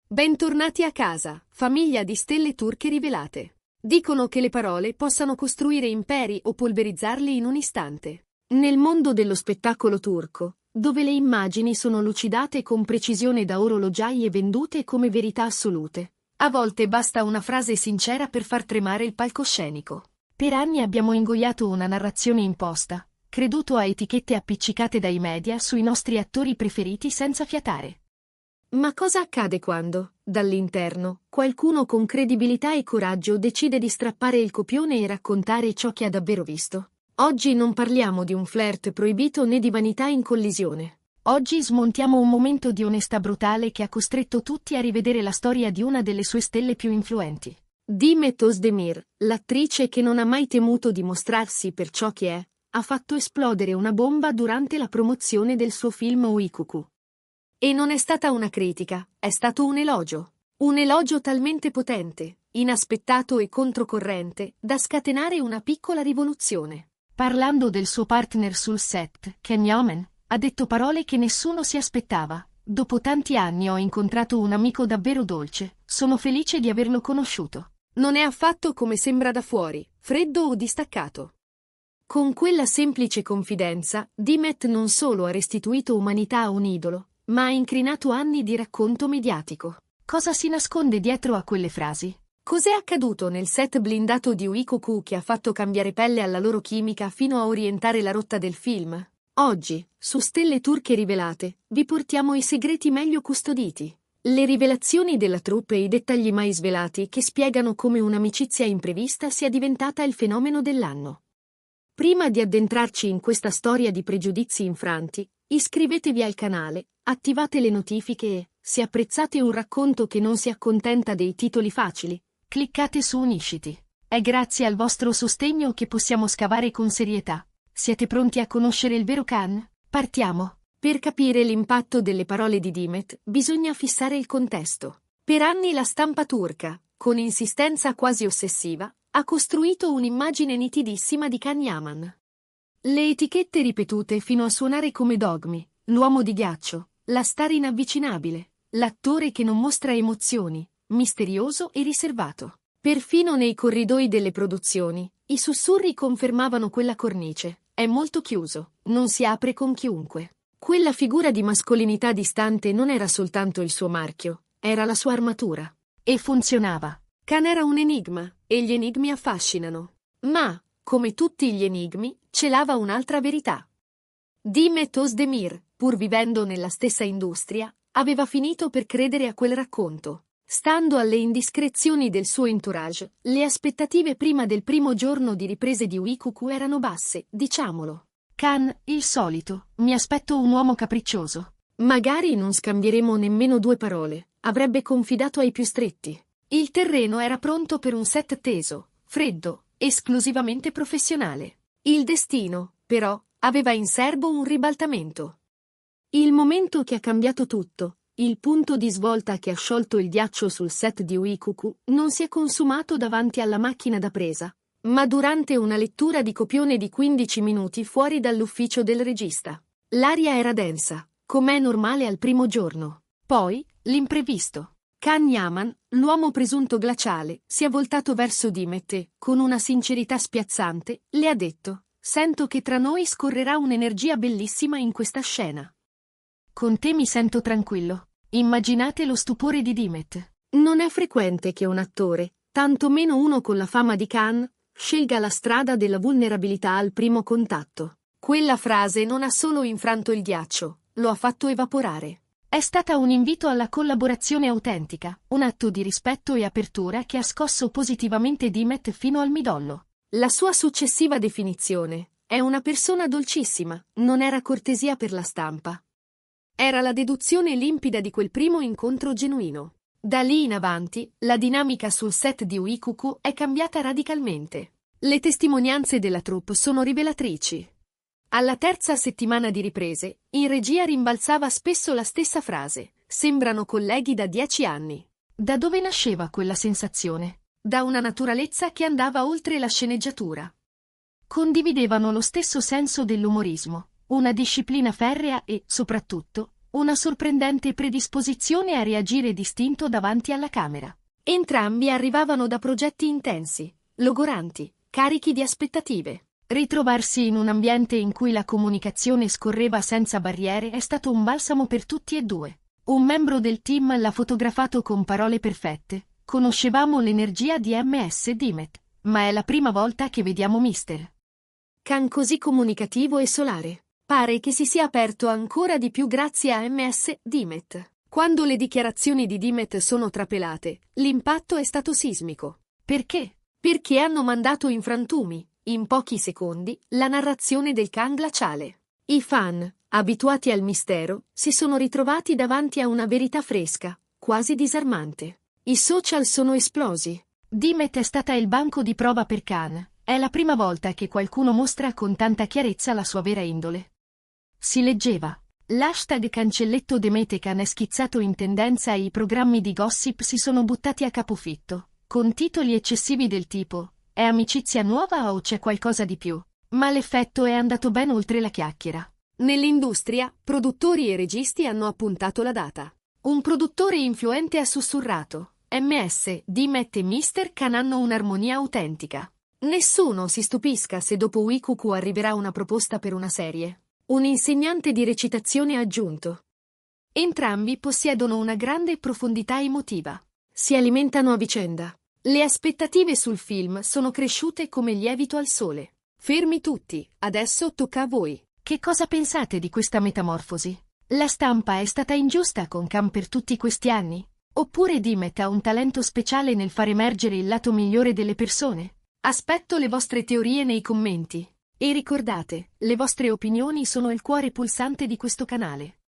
Bentornati a casa, famiglia di stelle turche rivelate. Dicono che le parole possano costruire imperi o polverizzarli in un istante. Nel mondo dello spettacolo turco, dove le immagini sono lucidate con precisione da orologiai e vendute come verità assolute, a volte basta una frase sincera per far tremare il palcoscenico. Per anni abbiamo ingoiato una narrazione imposta, creduto a etichette appiccicate dai media sui nostri attori preferiti senza fiatare. Ma cosa accade quando, dall'interno, qualcuno con credibilità e coraggio decide di strappare il copione e raccontare ciò che ha davvero visto? Oggi non parliamo di un flirt proibito né di vanità in collisione. Oggi smontiamo un momento di onestà brutale che ha costretto tutti a rivedere la storia di una delle sue stelle più influenti. Demet Özdemir, l'attrice che non ha mai temuto di mostrarsi per ciò che è, ha fatto esplodere una bomba durante la promozione del suo film Uykuku. E non è stata una critica, è stato un elogio. Un elogio talmente potente, inaspettato e controcorrente, da scatenare una piccola rivoluzione. Parlando del suo partner sul set, Can Yaman, ha detto parole che nessuno si aspettava. Dopo tanti anni ho incontrato un amico davvero dolce, sono felice di averlo conosciuto. Non è affatto come sembra da fuori, freddo o distaccato. Con quella semplice confidenza, Demet non solo ha restituito umanità a un idolo, ma ha incrinato anni di racconto mediatico. Cosa si nasconde dietro a quelle frasi? Cos'è accaduto nel set blindato di Uykuku che ha fatto cambiare pelle alla loro chimica fino a orientare la rotta del film? Oggi, su Stelle Turche Rivelate, vi portiamo i segreti meglio custoditi. Le rivelazioni della troupe e i dettagli mai svelati che spiegano come un'amicizia imprevista sia diventata il fenomeno dell'anno. Prima di addentrarci in questa storia di pregiudizi infranti, iscrivetevi al canale, attivate le notifiche e, se apprezzate un racconto che non si accontenta dei titoli facili, cliccate su Unisciti. È grazie al vostro sostegno che possiamo scavare con serietà. Siete pronti a conoscere il vero Can? Partiamo! Per capire l'impatto delle parole di Demet, bisogna fissare il contesto. Per anni la stampa turca, con insistenza quasi ossessiva, ha costruito un'immagine nitidissima di Can Yaman. Le etichette ripetute fino a suonare come dogmi, l'uomo di ghiaccio, la star inavvicinabile, l'attore che non mostra emozioni, misterioso e riservato. Perfino nei corridoi delle produzioni, i sussurri confermavano quella cornice. È molto chiuso, non si apre con chiunque. Quella figura di mascolinità distante non era soltanto il suo marchio, era la sua armatura. E funzionava. Can era un enigma, e gli enigmi affascinano. Ma, come tutti gli enigmi, celava un'altra verità. Demet Özdemir, pur vivendo nella stessa industria, aveva finito per credere a quel racconto. Stando alle indiscrezioni del suo entourage, le aspettative prima del primo giorno di riprese di Uykuku erano basse, diciamolo. Can, il solito, mi aspetto un uomo capriccioso. Magari non scambieremo nemmeno due parole, avrebbe confidato ai più stretti. Il terreno era pronto per un set teso, freddo, esclusivamente professionale. Il destino, però, aveva in serbo un ribaltamento. Il momento che ha cambiato tutto, il punto di svolta che ha sciolto il ghiaccio sul set di Uykuku, non si è consumato davanti alla macchina da presa, ma durante una lettura di copione di 15 minuti fuori dall'ufficio del regista. L'aria era densa, com'è normale al primo giorno. Poi, l'imprevisto. Can Yaman, l'uomo presunto glaciale, si è voltato verso Demet e, con una sincerità spiazzante, le ha detto: «Sento che tra noi scorrerà un'energia bellissima in questa scena. Con te mi sento tranquillo». Immaginate lo stupore di Demet. Non è frequente che un attore, tantomeno uno con la fama di Can, scelga la strada della vulnerabilità al primo contatto. Quella frase non ha solo infranto il ghiaccio, lo ha fatto evaporare. È stata un invito alla collaborazione autentica, un atto di rispetto e apertura che ha scosso positivamente Demet fino al midollo. La sua successiva definizione: è una persona dolcissima, non era cortesia per la stampa. Era la deduzione limpida di quel primo incontro genuino. Da lì in avanti, la dinamica sul set di Uykuku è cambiata radicalmente. Le testimonianze della troupe sono rivelatrici. Alla terza settimana di riprese, in regia rimbalzava spesso la stessa frase: «Sembrano colleghi da 10 anni». Da dove nasceva quella sensazione? Da una naturalezza che andava oltre la sceneggiatura. Condividevano lo stesso senso dell'umorismo, una disciplina ferrea e, soprattutto, una sorprendente predisposizione a reagire distinto davanti alla camera. Entrambi arrivavano da progetti intensi, logoranti, carichi di aspettative. Ritrovarsi in un ambiente in cui la comunicazione scorreva senza barriere è stato un balsamo per tutti e due. Un membro del team l'ha fotografato con parole perfette. Conoscevamo l'energia di Ms. Dimet, ma è la prima volta che vediamo Mr. Khan così comunicativo e solare. Pare che si sia aperto ancora di più grazie a Ms. Dimet. Quando le dichiarazioni di Dimet sono trapelate, l'impatto è stato sismico. Perché? Perché hanno mandato in frantumi, in pochi secondi, la narrazione del Khan glaciale. I fan, abituati al mistero, si sono ritrovati davanti a una verità fresca, quasi disarmante. I social sono esplosi. Dimet è stata il banco di prova per Khan. È la prima volta che qualcuno mostra con tanta chiarezza la sua vera indole. Si leggeva. L'hashtag cancelletto Demetecan è schizzato in tendenza e i programmi di gossip si sono buttati a capofitto, con titoli eccessivi del tipo «È amicizia nuova o c'è qualcosa di più?» Ma l'effetto è andato ben oltre la chiacchiera. Nell'industria, produttori e registi hanno appuntato la data. Un produttore influente ha sussurrato «Ms. Dimet e Mr. Khan hanno un'armonia autentica». Nessuno si stupisca se dopo Wikuku arriverà una proposta per una serie. Un insegnante di recitazione ha aggiunto. Entrambi possiedono una grande profondità emotiva. Si alimentano a vicenda. Le aspettative sul film sono cresciute come lievito al sole. Fermi tutti, adesso tocca a voi. Che cosa pensate di questa metamorfosi? La stampa è stata ingiusta con Khan per tutti questi anni? Oppure Dimet ha un talento speciale nel far emergere il lato migliore delle persone? Aspetto le vostre teorie nei commenti. E ricordate, le vostre opinioni sono il cuore pulsante di questo canale.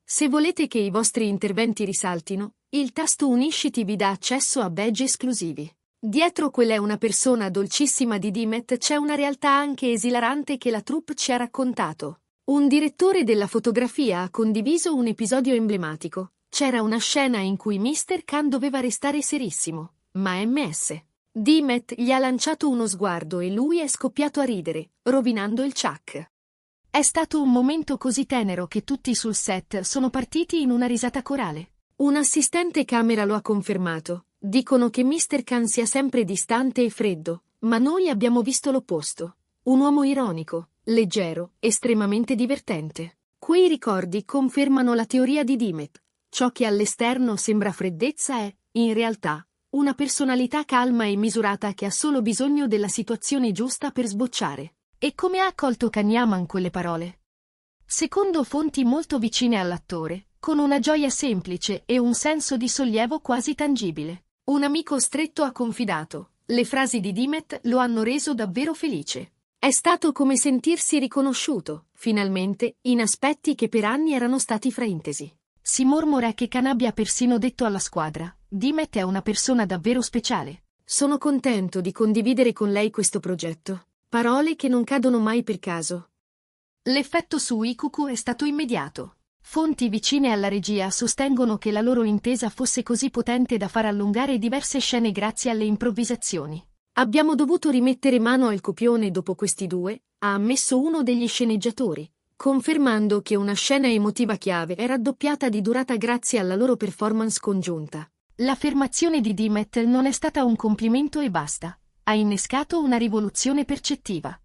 Se volete che i vostri interventi risaltino, il tasto Unisciti vi dà accesso a badge esclusivi. Dietro quella è una persona dolcissima di Dimet c'è una realtà anche esilarante che la troupe ci ha raccontato. Un direttore della fotografia ha condiviso un episodio emblematico. C'era una scena in cui Mr. Khan doveva restare serissimo, ma Ms. Dimet gli ha lanciato uno sguardo e lui è scoppiato a ridere, rovinando il ciak. È stato un momento così tenero che tutti sul set sono partiti in una risata corale. Un assistente camera lo ha confermato. Dicono che Mr. Khan sia sempre distante e freddo, ma noi abbiamo visto l'opposto. Un uomo ironico, leggero, estremamente divertente. Quei ricordi confermano la teoria di Dimet. Ciò che all'esterno sembra freddezza è, in realtà, una personalità calma e misurata che ha solo bisogno della situazione giusta per sbocciare. E come ha accolto Khan Yaman quelle parole? Secondo fonti molto vicine all'attore, con una gioia semplice e un senso di sollievo quasi tangibile. Un amico stretto ha confidato: le frasi di Dimet lo hanno reso davvero felice. È stato come sentirsi riconosciuto, finalmente, in aspetti che per anni erano stati fraintesi. Si mormora che Khan abbia persino detto alla squadra: Dimet è una persona davvero speciale. Sono contento di condividere con lei questo progetto. Parole che non cadono mai per caso. L'effetto su Ikuku è stato immediato. Fonti vicine alla regia sostengono che la loro intesa fosse così potente da far allungare diverse scene grazie alle improvvisazioni. Abbiamo dovuto rimettere mano al copione dopo questi due, ha ammesso uno degli sceneggiatori, confermando che una scena emotiva chiave è raddoppiata di durata grazie alla loro performance congiunta. L'affermazione di Dimet non è stata un complimento e basta. Ha innescato una rivoluzione percettiva.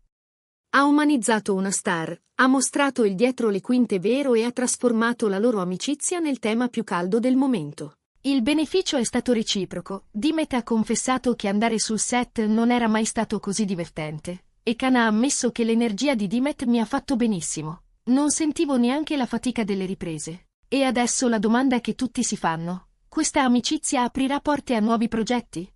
Ha umanizzato una star, ha mostrato il dietro le quinte vero e ha trasformato la loro amicizia nel tema più caldo del momento. Il beneficio è stato reciproco. Dimet ha confessato che andare sul set non era mai stato così divertente. E Khan ha ammesso che l'energia di Dimet mi ha fatto benissimo. Non sentivo neanche la fatica delle riprese. E adesso la domanda che tutti si fanno: questa amicizia aprirà porte a nuovi progetti?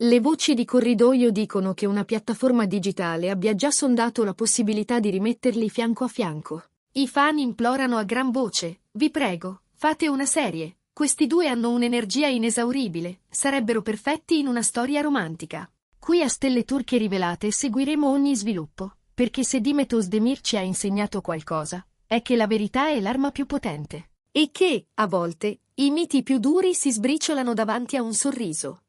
Le voci di corridoio dicono che una piattaforma digitale abbia già sondato la possibilità di rimetterli fianco a fianco. I fan implorano a gran voce: vi prego, fate una serie. Questi due hanno un'energia inesauribile, sarebbero perfetti in una storia romantica. Qui a Stelle Turche Rivelate seguiremo ogni sviluppo, perché se Dimet Özdemir ci ha insegnato qualcosa, è che la verità è l'arma più potente. E che, a volte, i miti più duri si sbriciolano davanti a un sorriso.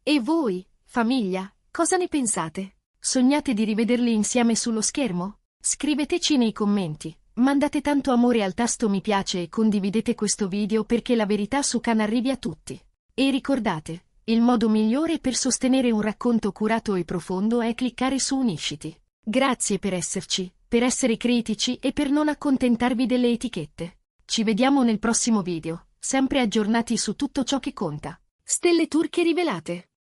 E voi, famiglia, cosa ne pensate? Sognate di rivederli insieme sullo schermo? Scriveteci nei commenti. Mandate tanto amore al tasto mi piace e condividete questo video perché la verità su Khan arrivi a tutti. E ricordate, il modo migliore per sostenere un racconto curato e profondo è cliccare su Unisciti. Grazie per esserci, per essere critici e per non accontentarvi delle etichette. Ci vediamo nel prossimo video, sempre aggiornati su tutto ciò che conta. Stelle turche rivelate.